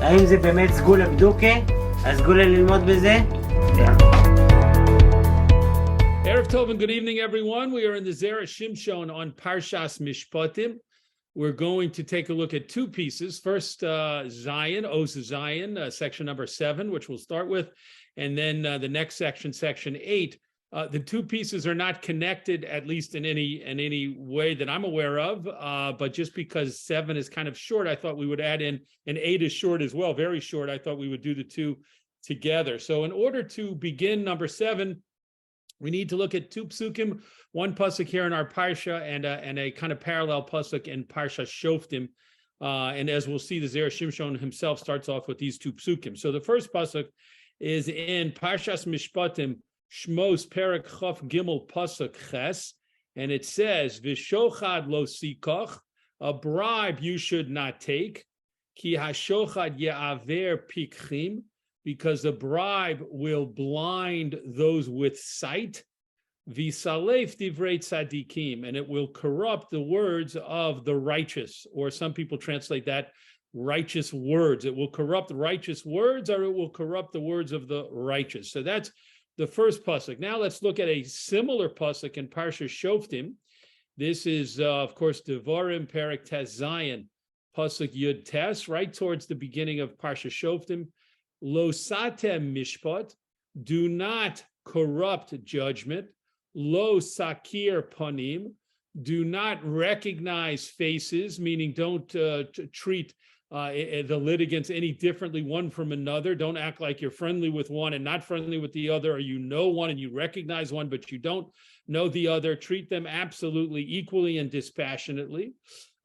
האם זה באמת סגולה בדוקה? הסגולה ללמוד בזה? Erev Tov and good evening, everyone. We are in the Zera Shimshon on Parshas Mishpatim. We're going to take a look at two pieces. First, Zion, Os Zion, section number 7, which we'll start with, and then the next section, section 8. The two pieces are not connected, at least in any way that I'm aware of. But just because 7 is kind of short, I thought we would add in, and 8 is short as well, very short. I thought we would do the two together. So in order to begin number 7, we need to look at two psukim, one pasuk here in our Parsha and a kind of parallel pasuk in Parsha Shoftim. And as we'll see, the Zera Shimshon himself starts off with these two psukim. So the first pasuk is in Parshas Mishpatim, Shmos Perek Chaf Gimel pasuk Ches, and it says, V'shochad lo sikach, a bribe you should not take, ki hashochad ye'aver pikchim, because the bribe will blind those with sight, v'salef divrei tzadikim, and it will corrupt the words of the righteous, or some people translate that righteous words. It will corrupt righteous words, or it will corrupt the words of the righteous. So that's the first pasuk. Now let's look at a similar pasuk in Parsha Shoftim. This is, of course, Devarim Perek Tes Zion, pasuk Yud Tes, right towards the beginning of Parsha Shoftim. Lo satem mishpat, do not corrupt judgment. Lo sakir panim, do not recognize faces, meaning don't treat the litigants any differently one from another. Don't act like you're friendly with one and not friendly with the other, or you know one and you recognize one, but you don't know the other. Treat them absolutely equally and dispassionately.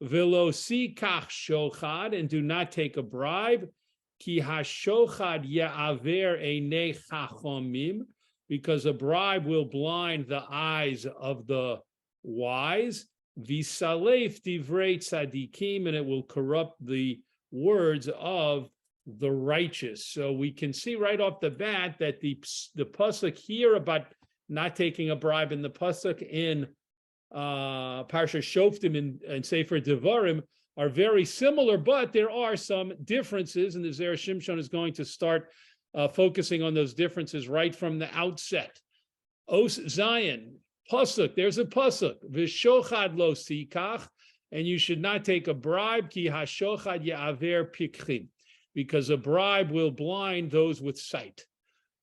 Velo sikach shochad, and do not take a bribe. Ki hashochad ya'aver einei chachomim, because a bribe will blind the eyes of the wise. V'salef divrei tzadikim, and it will corrupt the words of the righteous. So we can see right off the bat that the pasuk here about not taking a bribe in the pasuk in Parsha Shoftim and sefer Devarim are very similar, but there are some differences, and the Zera Shimshon is going to start focusing on those differences right from the outset. Os Zion, pasuk, there's a pasuk, v'shochad lo sikach, and you should not take a bribe, ki hashochad ye'aver pikchim, because a bribe will blind those with sight.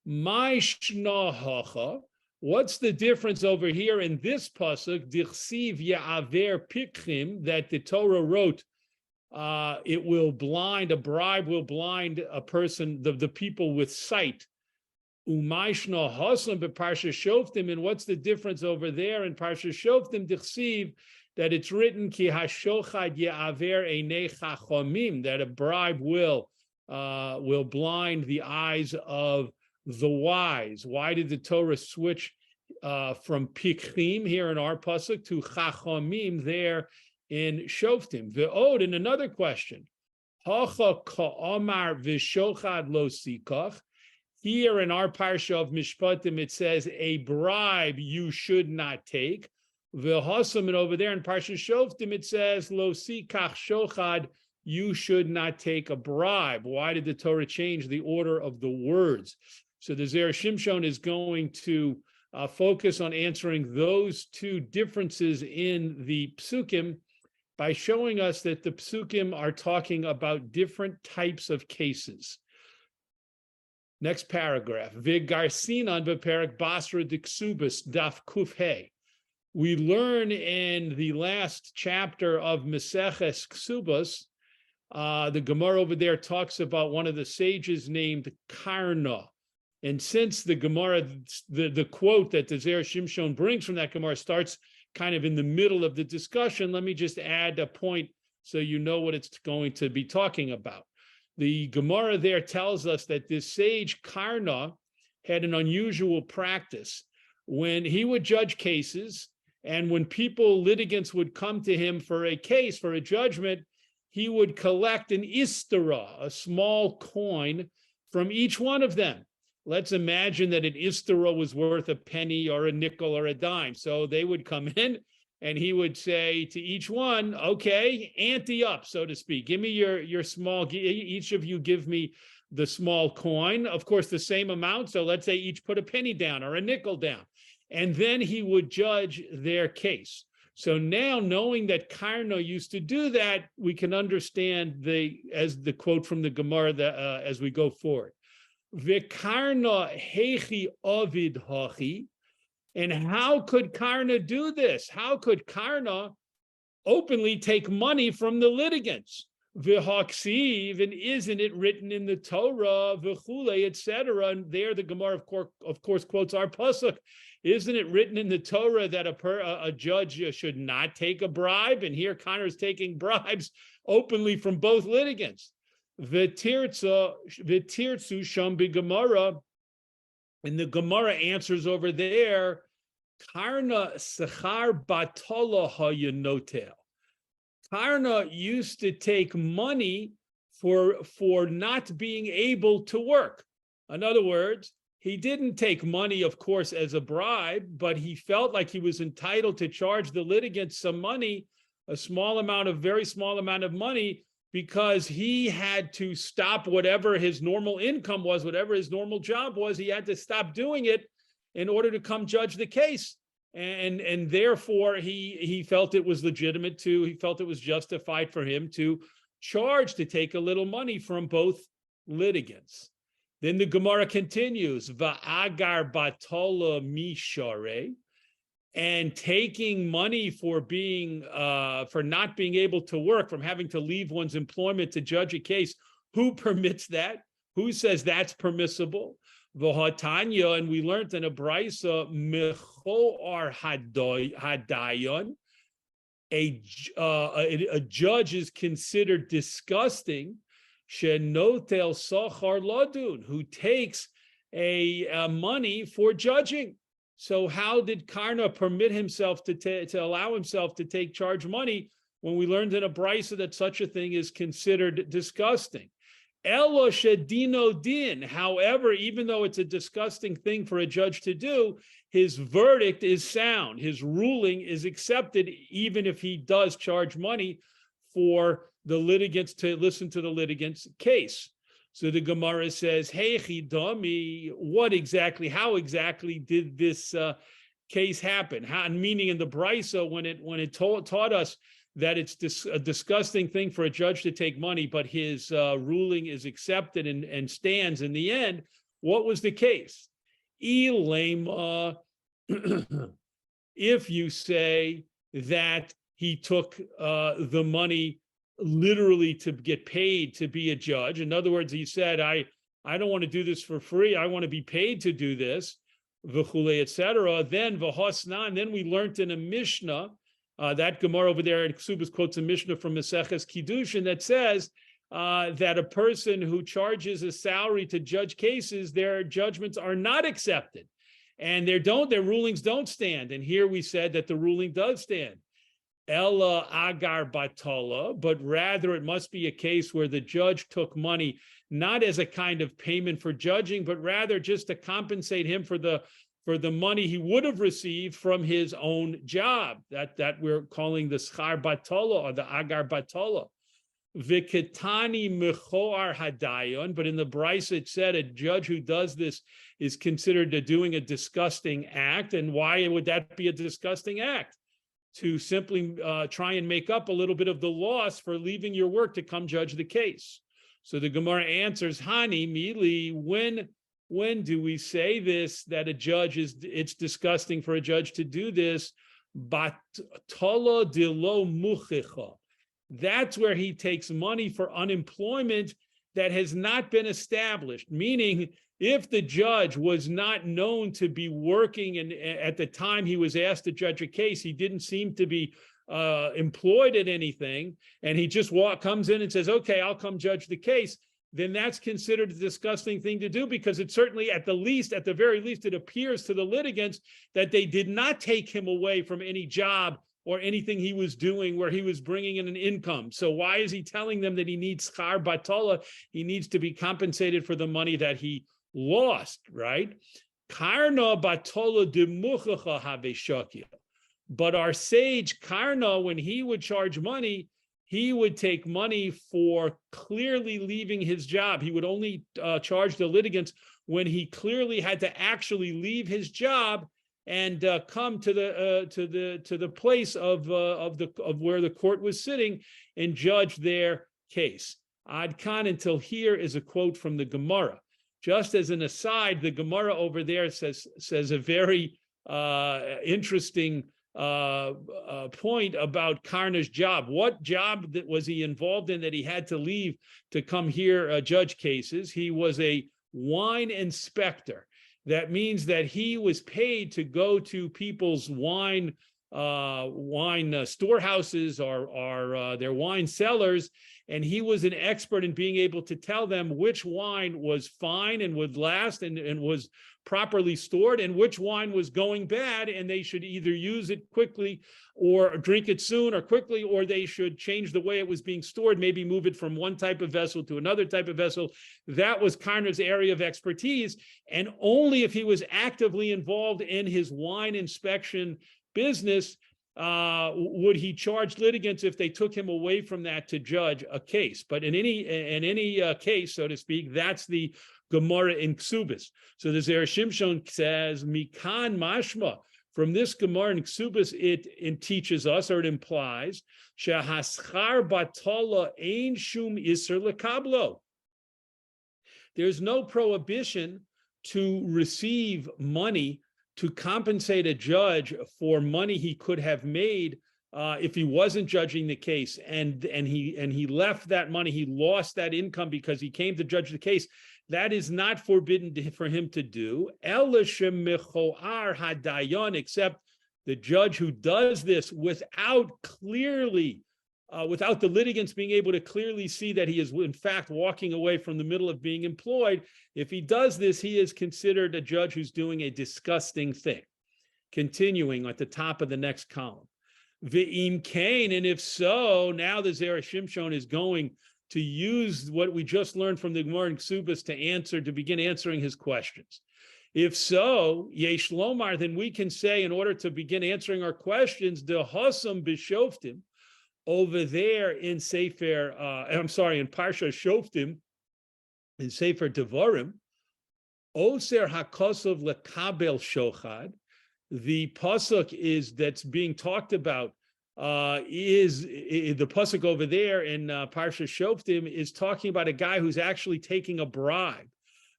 My shna hacha, what's the difference over here in this pasuk, dichsiv ye'aver pikchim, that the Torah wrote, it will blind, a bribe will blind a person, the people with sight. Umayshna hasam beParsha Shoftim, and what's the difference over there in Parsha Shoftim, dichsiv, that it's written ki hashochad ye'aver einei chachomim, that a bribe will blind the eyes of the wise. Why did the Torah switch from pikchim here in our pasuk to chachomim there in Shoftim? Ve'od, and another question, hacha ka'amar v'shochad lo sikach. Here in our parsha of Mishpatim, it says a bribe you should not take. Ve'hasam, and over there in Parsha Shoftim, it says lo sikach shochad, you should not take a bribe. Why did the Torah change the order of the words? So the Zera Shimshon is going to focus on answering those two differences in the psukim by showing us that the psukim are talking about different types of cases. Next paragraph. V'garsinan beperek basra diksubas daf kufhei. We learn in the last chapter of Meseches Ksubas, the Gemara over there talks about one of the sages named Karna. And since the Gemara, the quote that the Zera Shimshon brings from that Gemara starts kind of in the middle of the discussion, let me just add a point so you know what it's going to be talking about. The Gemara there tells us that this sage Karna had an unusual practice. When he would judge cases, and when litigants would come to him for a case, for a judgment, he would collect an istara, a small coin, from each one of them. Let's imagine that an istara was worth a penny or a nickel or a dime. So they would come in and he would say to each one, okay, ante up, so to speak. Give me your small, each of you give me the small coin, of course, the same amount. So let's say each put a penny down or a nickel down. And then he would judge their case. So now, knowing that Karna used to do that, we can understand as the quote from the Gemara as we go forward. V'karna hechi ovid hachi. And how could Karna do this? How could Karna openly take money from the litigants? V'haksiv, and isn't it written in the Torah, v'chule, etc. And there the Gemara, of course, quotes our pasuk. Isn't it written in the Torah that a judge should not take a bribe? And here Connor is taking bribes openly from both litigants. V'tirtzu sham b'Gemara, and the Gemara answers over there, Karna sechar batola hayanotel. Karna used to take money for not being able to work. In other words, he didn't take money, of course, as a bribe, but he felt like he was entitled to charge the litigants some money, a very small amount of money, because he had to stop whatever his normal income was, whatever his normal job was. He had to stop doing it in order to come judge the case. And therefore, he felt it was legitimate he felt it was justified for him to charge, to take a little money from both litigants. Then the Gemara continues, Va'agar batola mishare, and taking money for not being able to work, from having to leave one's employment to judge a case. Who permits that? Who says that's permissible? V'hatanya, and we learned in a brisa, mechoar hadayon, a judge is considered disgusting, shenotel sachar ladun, who takes a money for judging. So how did Karna permit himself to allow himself to take charge money when we learned in a brisa that such a thing is considered disgusting? Elo shedino din. However, even though it's a disgusting thing for a judge to do, his verdict is sound. His ruling is accepted, even if he does charge money for the litigants to listen to the litigant's case. So the Gemara says, hey, chidami, how exactly did this case happen? Meaning in the brisa, when it taught us that it's a disgusting thing for a judge to take money, but his ruling is accepted and stands in the end, what was the case? If you say that he took the money literally to get paid to be a judge, in other words, he said, I don't want to do this for free, I want to be paid to do this, v'chule, etc. Then v'hosnan, then we learned in a Mishnah, that Gemara over there in Ksubas quotes a Mishnah from Maseches Kiddushin that says that a person who charges a salary to judge cases, their judgments are not accepted, and their rulings don't stand. And here we said that the ruling does stand. Ella agar batola, but rather it must be a case where the judge took money not as a kind of payment for judging, but rather just to compensate him for the money he would have received from his own job. That we're calling the schar batola or the agar batola. Viketani mechoar hadayon, but in the Brisa it said a judge who does this is considered doing a disgusting act. And why would that be a disgusting act? To simply try and make up a little bit of the loss for leaving your work to come judge the case. So the Gemara answers, Hani mili, when do we say this, that it's disgusting for a judge to do this? Batala de lo muchicha. That's where he takes money for unemployment that has not been established, meaning if the judge was not known to be working, and at the time he was asked to judge a case, he didn't seem to be employed at anything, and he just comes in and says, okay, I'll come judge the case, then that's considered a disgusting thing to do, because it certainly, at the very least, it appears to the litigants that they did not take him away from any job or anything he was doing where he was bringing in an income. So why is he telling them that he needs schar batola? He needs to be compensated for the money that he lost, right? Karna batola de muchacha have shakia. But our sage Karna, when he would charge money, he would take money for clearly leaving his job. He would only charge the litigants when he clearly had to actually leave his job and come to the place of where the court was sitting and judge their case. Ad Kahn, until here is a quote from the Gemara. Just as an aside, the Gemara over there says a very interesting point about Karna's job. What job was he involved in that he had to leave to come here judge cases? He was a wine inspector. That means that he was paid to go to people's wine storehouses or their wine cellars, and he was an expert in being able to tell them which wine was fine and would last and was properly stored, and which wine was going bad and they should either use it quickly or drink it soon or quickly, or they should change the way it was being stored, maybe move it from one type of vessel to another type of vessel. That was Karna's area of expertise, and only if he was actively involved in his wine inspection business would he charge litigants if they took him away from that to judge a case. But in any case, so to speak, that's the Gemara in Ksubis. So the Zera Shimshon says, Mikan mashma, from this Gemara in Ksubis, it teaches us, or it implies, shehaschar batala ein shum iser lekablo. There's no prohibition to receive money to compensate a judge for money he could have made if he wasn't judging the case, and he left that money, he lost that income because he came to judge the case. That is not forbidden for him to do. Except the judge who does this without the litigants being able to clearly see that he is in fact walking away from the middle of being employed. If he does this, he is considered a judge who's doing a disgusting thing. Continuing at the top of the next column. Ve'im kain, and if so, now the Zera Shimshon is going to use what we just learned from the Gemara in Ksubis to begin answering his questions. If so, Yesh Lomar, then we can say, in order to begin answering our questions, the Hasam B'Shoftim, over there in sefer, in Parsha Shoftim, in sefer Devarim, Oser HaKosov Lekabel Shochad, the pasuk that's being talked about is the pasuk over there in Parsha Shoftim is talking about a guy who's actually taking a bribe.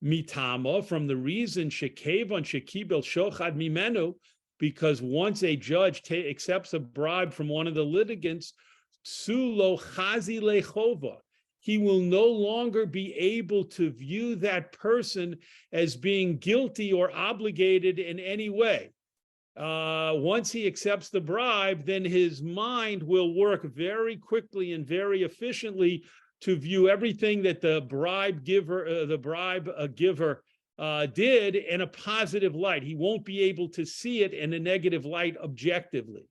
Mitama, from the reason shekevon shekibel shochad mimenu, because once a judge accepts a bribe from one of the litigants, sulo chazi lechova, he will no longer be able to view that person as being guilty or obligated in any way. Once he accepts the bribe, then his mind will work very quickly and very efficiently to view everything that the bribe giver did in a positive light. He won't be able to see it in a negative light objectively.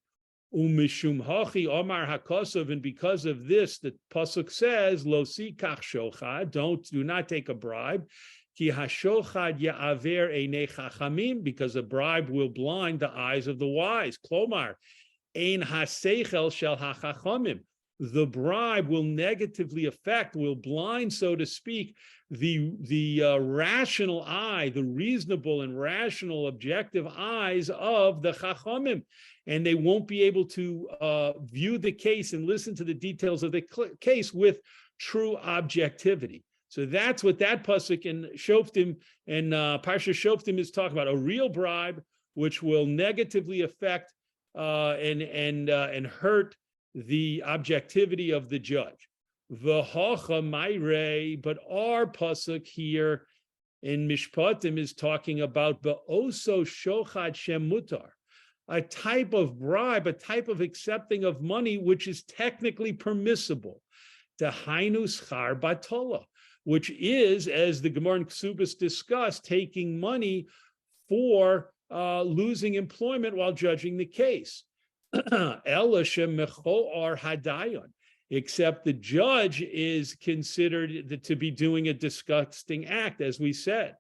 Umishum hachi omar hakosov, and because of this, the pasuk says, "Lo sikach shochad," do not take a bribe. Ki hashochad ya'aver einei chachamim, because a bribe will blind the eyes of the wise. Klomar, ein haseichel shel hachachamim. The bribe will negatively affect, will blind, so to speak, the rational eye, the reasonable and rational objective eyes of the chachamim, and they won't be able to view the case and listen to the details of the case with true objectivity. So that's what that pasuk in Shoftim and Parsha Shoftim is talking about: a real bribe which will negatively affect and hurt the objectivity of the judge. V'hacha mayrei, but our pasuk here in Mishpatim is talking about ba'oso shochad shemutar, a type of bribe, a type of accepting of money which is technically permissible. Dehainu schar batola, which is, as the Gemara in Ksubis discussed, taking money for losing employment while judging the case. Ela shemechoar hadayon, except the judge is considered to be doing a disgusting act, as we said.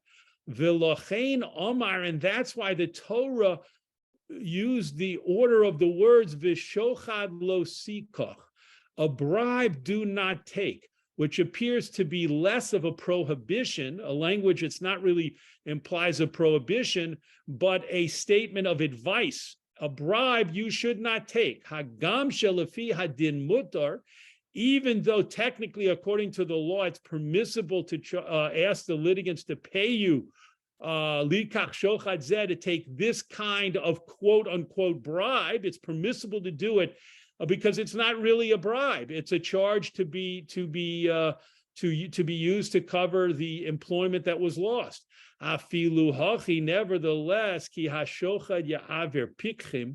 V'lochein omar, and that's why the Torah use the order of the words vishochad lo sikoch, a bribe do not take, which appears to be less of a prohibition, a language that's not really implies a prohibition, but a statement of advice. A bribe you should not take. Hagam shelafi hadin mutar, even though technically, according to the law, it's permissible to ask the litigants to pay you likach shochad zeh, to take this kind of quote unquote bribe. It's permissible to do it because it's not really a bribe. It's a charge to be used to cover the employment that was lost. Afilu hachi, nevertheless, ki hashochad ya'aver pikchim,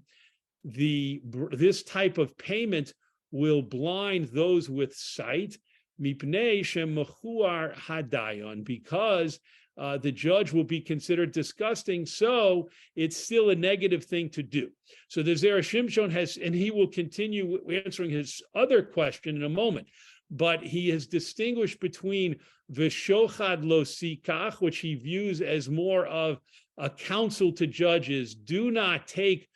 this type of payment will blind those with sight, mipnei shemechuar hadayon, because the judge will be considered disgusting, so it's still a negative thing to do. So the Zera Shimshon has, and he will continue answering his other question in a moment, but he has distinguished between vishochad lo sikach, which he views as more of a counsel to judges, do not take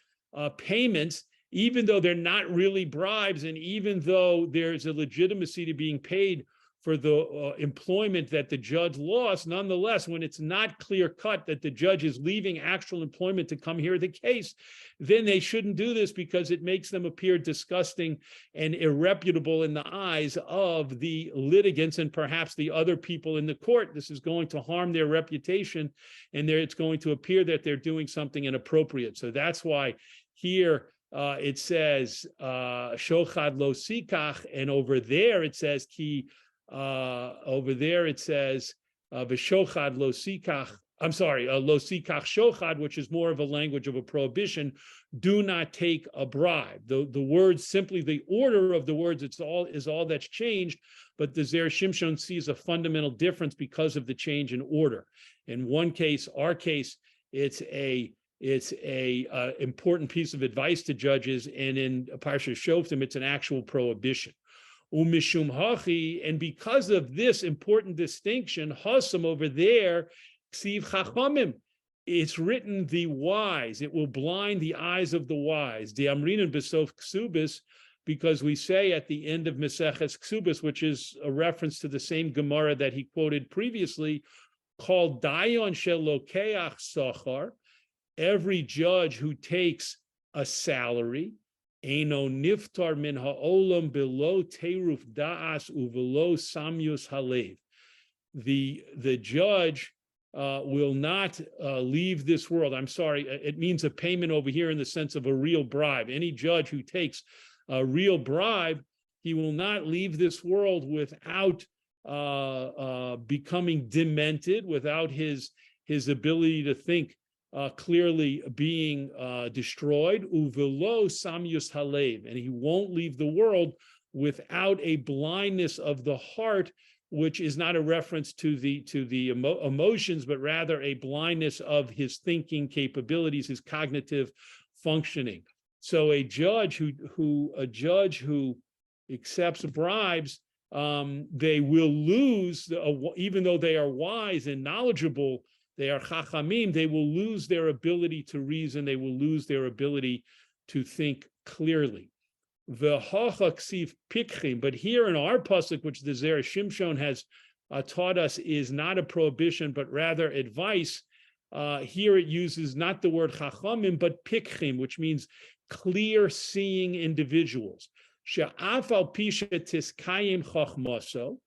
payments, even though they're not really bribes, and even though there's a legitimacy to being paid for the employment that the judge lost. Nonetheless, when it's not clear cut that the judge is leaving actual employment to come hear the case, then they shouldn't do this because it makes them appear disgusting and irreputable in the eyes of the litigants and perhaps the other people in the court. This is going to harm their reputation, and it's going to appear that they're doing something inappropriate. So that's why here it says shochad lo sikach, and over there it says ki. Over there it says v'shochad lo sikach. I'm sorry, lo sikach shochad, which is more of a language of a prohibition. Do not take a bribe. The words, simply the order of the words, is all that's changed. But the Zera Shimshon sees a fundamental difference because of the change in order. In one case, our case, it's a important piece of advice to judges, and in Parsha Shoftim, it's an actual prohibition. Umishum hachi, and because of this important distinction, hasam over there, ksiv chachamim, it's written the wise. It will blind the eyes of the wise. The amrinan besof ksubis, because we say at the end of Meseches Ksubis, which is a reference to the same Gemara that he quoted previously, called dayon shelokeach sachar, every judge who takes a salary, Eino niftar min ha'olam below teruf da'as uvelo samyus halev. The judge will not leave this world. I'm sorry, it means a payment over here in the sense of a real bribe. Any judge who takes a real bribe, he will not leave this world without becoming demented, without his ability to think clearly being destroyed, uvelo samyus halev, and he won't leave the world without a blindness of the heart, which is not a reference to the emotions, but rather a blindness of his thinking capabilities, his cognitive functioning. So a judge who accepts bribes, they will lose, even though they are wise and knowledgeable. They are chachamim, they will lose their ability to reason, they will lose their ability to think clearly. V'hacha ksiv pikchim, but here in our pasuk, which the Zera Shimshon has taught us is not a prohibition, but rather advice, here it uses not the word chachamim, but pikchim, which means clear-seeing individuals. She'af al pisha tiskayim chachmaso,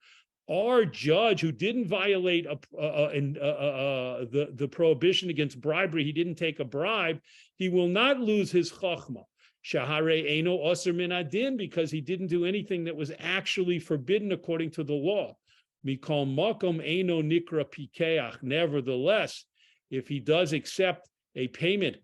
our judge who didn't violate the prohibition against bribery, he didn't take a bribe, he will not lose his chachma. Shahare eno osir min adin, because he didn't do anything that was actually forbidden according to the law. Mikol makom eno nikra pikeach. Nevertheless, if he does accept a payment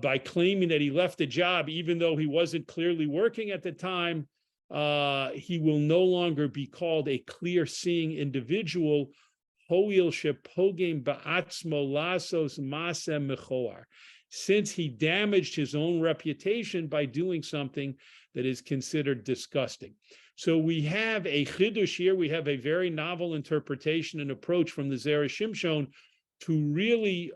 by claiming that he left a job, even though he wasn't clearly working at the time, he will no longer be called a clear-seeing individual. Hoil shepogem ba'atzmo lasos masem mechoar, since he damaged his own reputation by doing something that is considered disgusting. So we have a chidush here. We have a very novel interpretation and approach from the Zera Shimshon, to really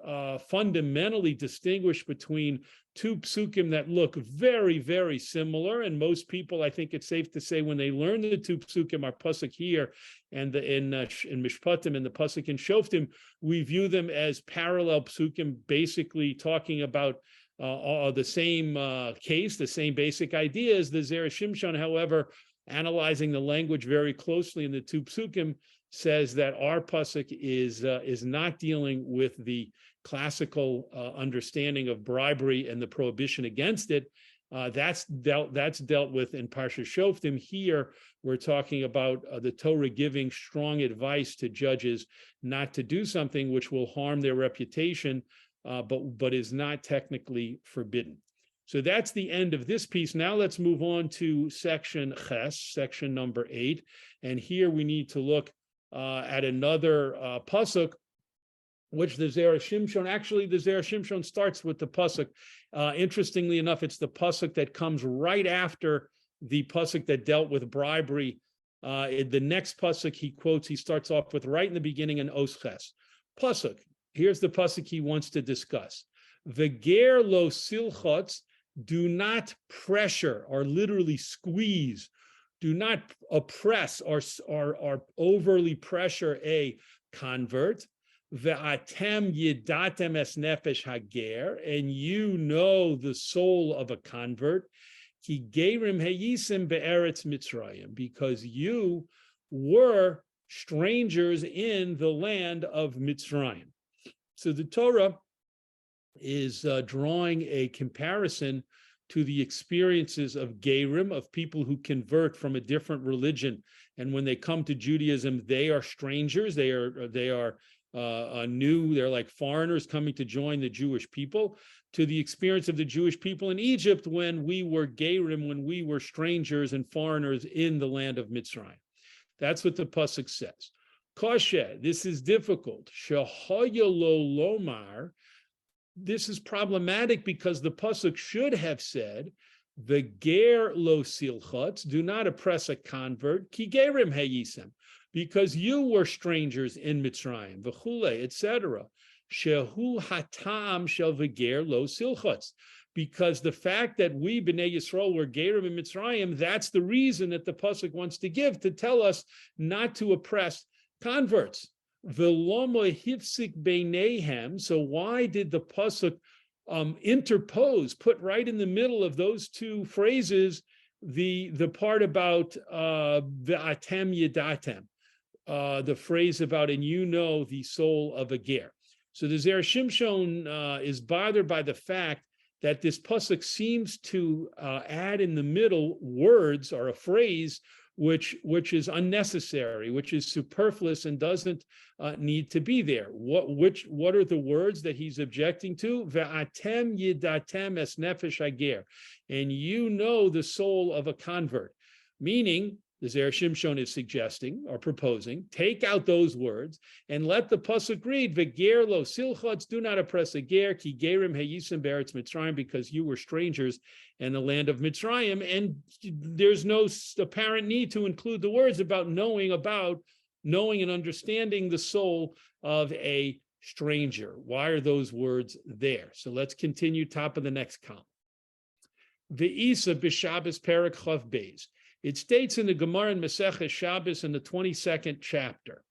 fundamentally distinguish between two psukim that look very, very similar. And most people, I think it's safe to say, when they learn the two psukim, our pasuk here and in Mishpatim and the pasuk in Shoftim, we view them as parallel psukim, basically talking about the same case, the same basic ideas. The Zera Shimshon, however, analyzing the language very closely in the two psukim, says that our pasuk is not dealing with the classical understanding of bribery and the prohibition against it. That's dealt with in Parsha Shoftim. Here, we're talking about the Torah giving strong advice to judges not to do something which will harm their reputation, but is not technically forbidden. So that's the end of this piece. Now let's move on to section Ches, section number 8. And here we need to look at another pasuk, which the Zera Shimshon, actually the Zera Shimshon starts with the pasuk. Interestingly enough, it's the pasuk that comes right after the pasuk that dealt with bribery. The next pasuk he quotes, he starts off with right in the beginning in Os Ches. Pasuk, here's the pasuk he wants to discuss. V'ger lo silchotz, do not pressure or literally squeeze, do not oppress or overly pressure a convert. Ve'atem yidatem es nefesh hager, and you know the soul of a convert. Ki gerim heyisim be'eretz Mitzrayim, because you were strangers in the land of Mitzrayim. So the Torah is drawing a comparison to the experiences of gerim, of people who convert from a different religion, and when they come to Judaism, they are strangers. They are new. They're like foreigners coming to join the Jewish people. To the experience of the Jewish people in Egypt when we were gerim, when we were strangers and foreigners in the land of Mitzrayim. That's what the pasuk says. Koshe, this is difficult. Shehoya lo lomar. This is problematic because the pasuk should have said, "The ger lo silchotz, do not oppress a convert, ki gerim hayisem, because you were strangers in Mitzrayim, v'chule, etc. Shehu hatam shel v'ger lo silchotz, because the fact that we Bnei Yisrael were gerim in Mitzrayim, that's the reason that the pasuk wants to give, to tell us not to oppress converts." V'lomo hifsik beinehem. So why did the pasuk interpose, put right in the middle of those two phrases, the part about ve'atem yidatem, the phrase about and you know the soul of a ger. So the Zera Shimshon is bothered by the fact that this pasuk seems to add in the middle words or a phrase which is unnecessary, which is superfluous and doesn't need to be there. What are the words that he's objecting to? Ve'atem yidatem es nefesh hager, and you know the soul of a convert. Meaning, the Zera Shimshon is suggesting or proposing, take out those words and let the pasuk read, V'ger lo silchotz, do not oppress a ger, ki gerim heyisim be'eretz Mitzrayim, because you were strangers in the land of Mitzrayim. And there's no apparent need to include the words about knowing and understanding the soul of a stranger. Why are those words there? So let's continue, top of the next column. Ve'isa b'Shabbos perak chav beis. It states in the Gemara in Maseches Shabbos in the 22nd chapter.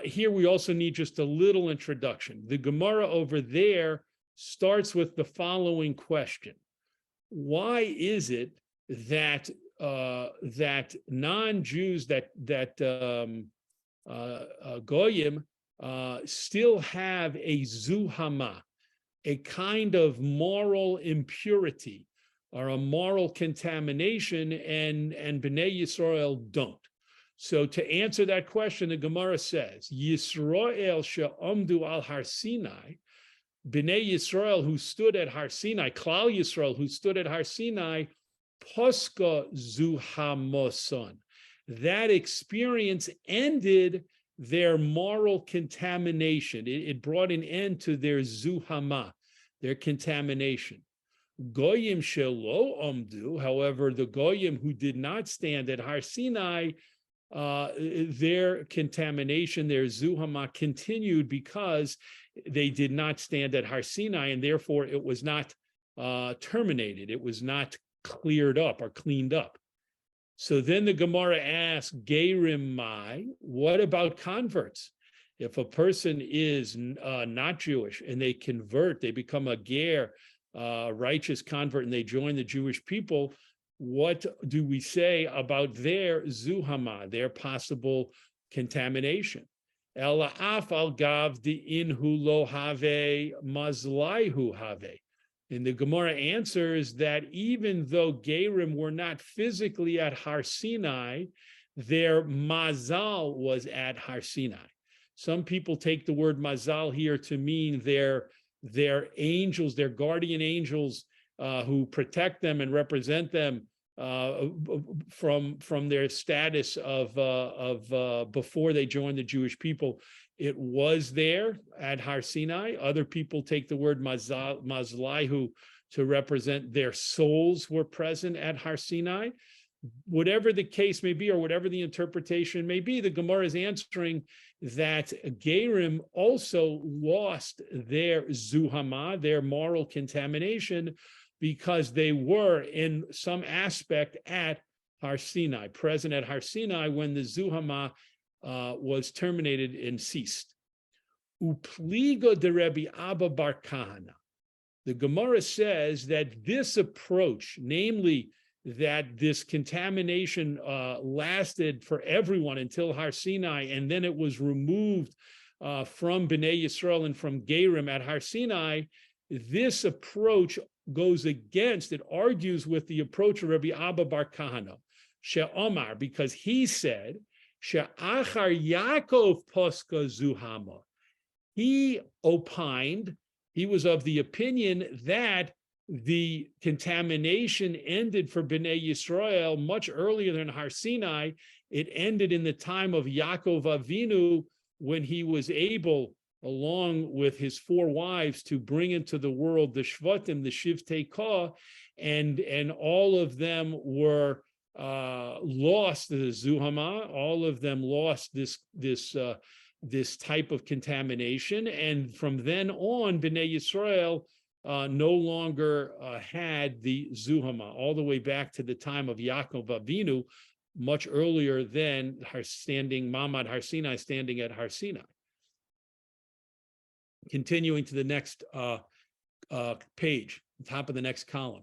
Here we also need just a little introduction. The Gemara over there starts with the following question: why is it that non-Jews, that goyim still have a zuhama, a kind of moral impurity or a moral contamination, and Bnei Yisrael don't? So to answer that question, the Gemara says, Yisrael she'amdu al Har Sinai, Bnei Yisrael who stood at Har Sinai, Klal Yisrael who stood at Har Sinai, Poska zuhamoson. That experience ended their moral contamination. It brought an end to their zuhama, their contamination. Goyim shelo amdu, however, the goyim who did not stand at Har Sinai, their contamination, their zuhama, continued because they did not stand at Har Sinai, and therefore it was not terminated. It was not cleared up or cleaned up. So then the Gemara asks, Gerim Mai, what about converts? If a person is not Jewish and they convert, they become a ger, righteous convert, and they join the Jewish people, what do we say about their zuhama, their possible contamination? Ela afal gav di inhu lo have mazlaihu have. And the Gemara answers that even though Gerim were not physically at Har Sinai, their mazal was at Har Sinai. Some people take the word mazal here to mean their angels, their guardian angels who protect them and represent them from their status of before they joined the Jewish people. It was there at Har Sinai. Other people take the word mazlaihu to represent their souls were present at Har Sinai. Whatever the case may be, or whatever the interpretation may be, the Gemara is answering that Gerim also lost their zuhama, their moral contamination, because they were in some aspect at Har Sinai, present at Har Sinai when the zuhama was terminated and ceased. Upligo de Rabbi Abba bar Kahana. The Gemara says that this approach, namely that this contamination lasted for everyone until Har Sinai, and then it was removed from Bnei Yisrael and from Gerim at Har Sinai, this approach goes against, it argues with the approach of Rabbi Abba bar Kahana, She'omar, because he said, She'achar Yaakov poska zuhama. He opined, he was of the opinion that the contamination ended for Bnei Yisrael much earlier than Har Sinai. It ended in the time of Yaakov Avinu, when he was able, along with his 4 wives, to bring into the world the Shvatim, the Shivtei Ka, and all of them were lost the zuhama. All of them lost this type of contamination, and from then on, Bnei Yisrael no longer had the zuhama, all the way back to the time of Yaakov Avinu, much earlier than Mamad Har Sinai standing at Har Sinai. Continuing to the next page, top of the next column.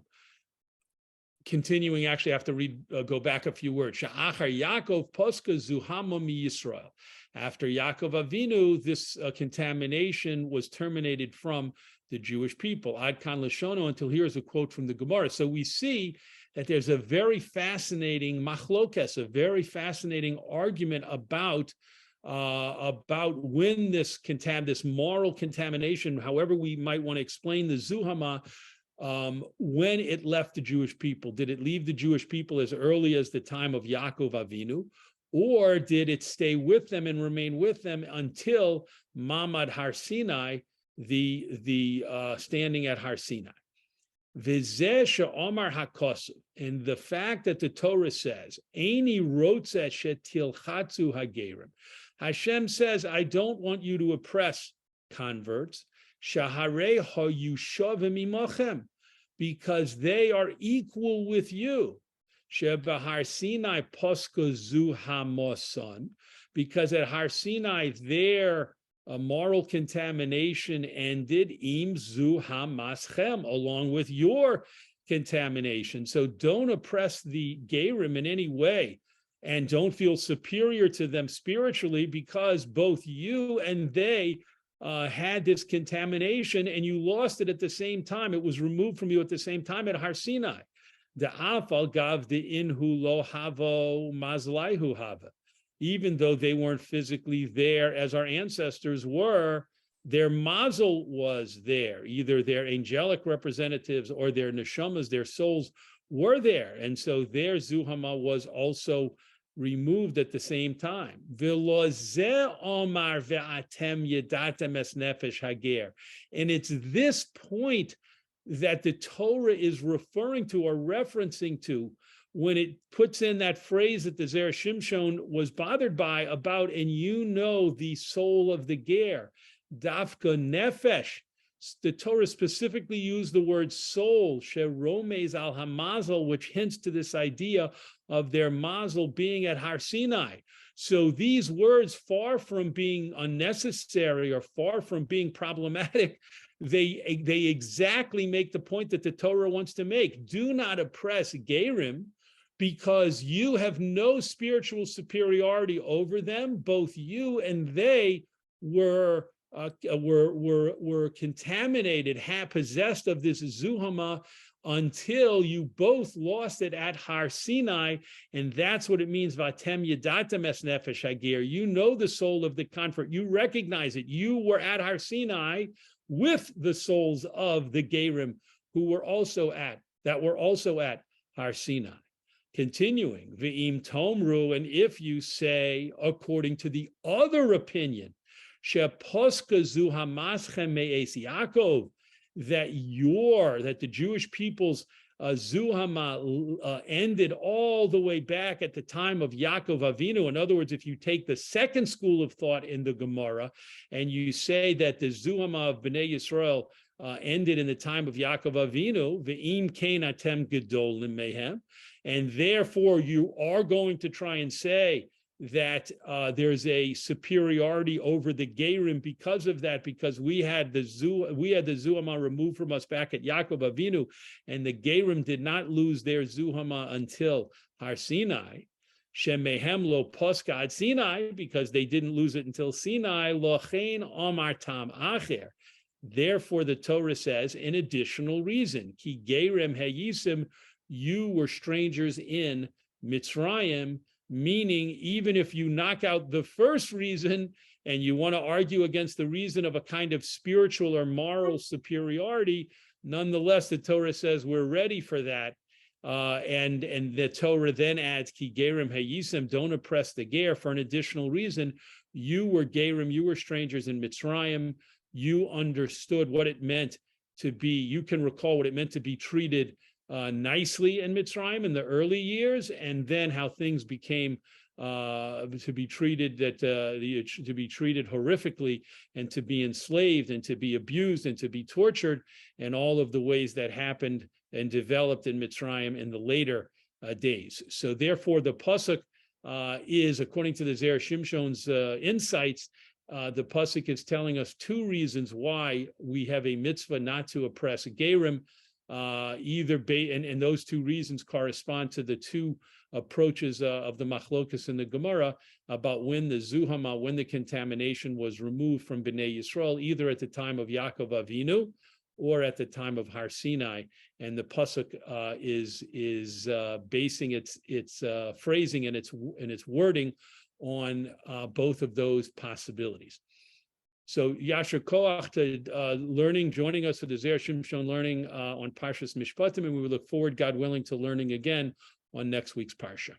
Continuing, actually, I have to read, go back a few words. Sha'achar Yaakov poska zuhama mi Yisrael. After Yaakov Avinu, this contamination was terminated from the Jewish people. Ad kan Lashono, until here's a quote from the Gemara. So we see that there's a very fascinating machlokes, a very fascinating argument about when this moral contamination, however we might want to explain the zuhama, when it left the Jewish people. Did it leave the Jewish people as early as the time of Yaakov Avinu, or did it stay with them and remain with them until Mamad Har Sinai, the standing at Har Sinai? V'zeh she'omar hakosu, and the fact that the Torah says, Eini rotzeh shetilchatzu hagerim, Hashem says, I don't want you to oppress converts, shaharei hayushavim imachem, because they are equal with you. Shebahar Sinai poska zu hamosan, because at Har Sinai their moral contamination ended, im zu hamaschem, along with your contamination. So don't oppress the Gerim in any way, and don't feel superior to them spiritually, because both you and they had this contamination, and you lost it at the same time. It was removed from you at the same time at Har Sinai. The afal gav the inhu lo havo mazlaihu hava. Even though they weren't physically there as our ancestors were, their mazel was there. Either their angelic representatives or their neshamas, their souls, were there. And so their zuhama was also removed at the same time. And it's this point that the Torah is referring to or referencing to when it puts in that phrase that the Zera Shimshon was bothered by about, and you know the soul of the ger, dafka nefesh. The Torah specifically used the word soul, sheromes al hamazel, which hints to this idea of their mazel being at Har Sinai. So these words, far from being unnecessary or far from being problematic, they exactly make the point that the Torah wants to make. Do not oppress gerim, because you have no spiritual superiority over them. Both you and they were contaminated, possessed of this zuhama, until you both lost it at Har Sinai, and that's what it means. Vatem yadatem es nefesh hagir. You know the soul of the convert. You recognize it. You were at Har Sinai with the souls of the gerim who were also at Har Sinai. Continuing, Ve'im Tomru, and if you say, according to the other opinion, Sheposka zu hamaschem me'es Yaakov, that the Jewish people's zuhama ended all the way back at the time of Yaakov Avinu. In other words, if you take the second school of thought in the Gemara and you say that the zuhama of Bnei Yisrael ended in the time of Yaakov Avinu, ve'im kein atem gedolim mehem, and therefore you are going to try and say that there's a superiority over the gerim because of that, because we had the zuhama removed from us back at Yaakov Avinu, and the gerim did not lose their zuhama until Har Sinai. Shemehem lo poska ad Sinai, because they didn't lose it until Sinai. Lochein omar tam acher. Therefore, the Torah says an additional reason. Ki gerim heyisim, you were strangers in Mitzrayim, meaning even if you knock out the first reason and you want to argue against the reason of a kind of spiritual or moral superiority, nonetheless, the Torah says we're ready for that. And the Torah then adds, Ki gerim hayisim, don't oppress the ger, for an additional reason. You were gerim, you were strangers in Mitzrayim. You understood what it meant to be, you can recall what it meant to be treated nicely in Mitzrayim in the early years, and then how things became to be treated horrifically, and to be enslaved, and to be abused, and to be tortured, and all of the ways that happened and developed in Mitzrayim in the later days. So therefore, the pasuk is, according to the Zera Shimshon's insights, the pasuk is telling us two reasons why we have a mitzvah not to oppress gerim. And those two reasons correspond to the two approaches of the machlokas in the Gemara about when the zuhama, when the contamination was removed from Bnei Yisrael, either at the time of Yaakov Avinu or at the time of Har Sinai. And the pasuk is basing its phrasing and its wording on both of those possibilities. So Yasher Koach to joining us for the Zera Shimshon learning on Parshas Mishpatim, and we look forward, God willing, to learning again on next week's Parsha.